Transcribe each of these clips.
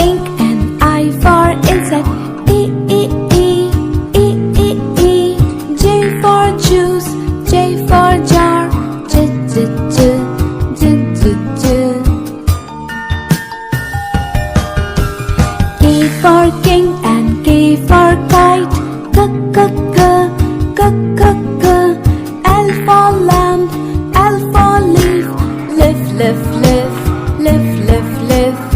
ink and I for insect. E, E, E, E, E, E. J for juice, J for jar. J, J, J, J, J, J. K for king and K for kite. K, K, K, K, K, K. L for lamb, L for leaf. Lift, lift, lift, lift, lift, lift.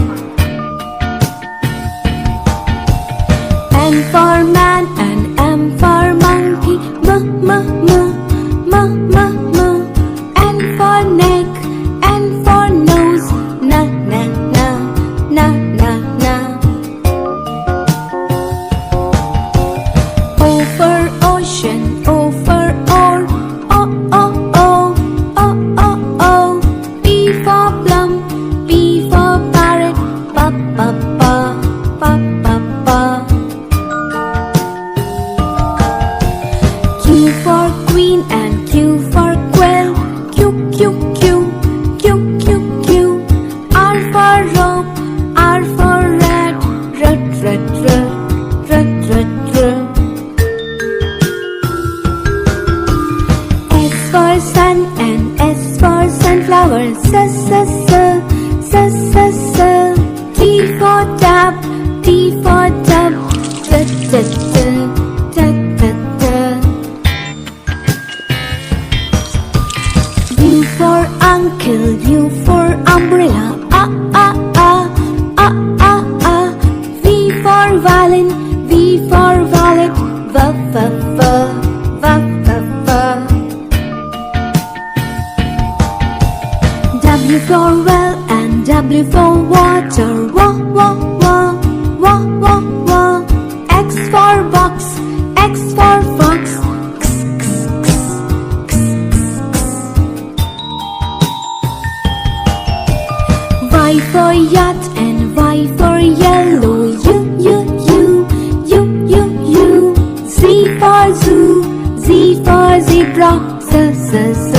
M for man and M for monkey. M, M, M, M, M, M. N for neck, N for nose. Na, na, na, na, na, na. O for ocean, O for oar. O, O, O, O, O, O. P for plum, P for parrot. Pa, pa, pa, pa, pa, pa. Q for queen and Q for quill. Q, Q, Q, Q, Q, Q. R for rope, R for rat. Rat, rat, rat, rat, rat, rat. S for sun and S for sunflower. S, S, S, S, S, S. T for tap, T for tub. T, T, T, T, T, T. U for uncle, U for umbrella. A, A, A, A, A, A. V for violin, V for violet. V, V, V, V, V, V. W for well and W for water. Wa, wa, wa, wa, wa, wa. X for box, X for fox. X, X, X, X, X, X. Y for yacht and Y for yellow. U, U, U, U, U, U. Z for zoo, Z for zebra. Z, Z, Z,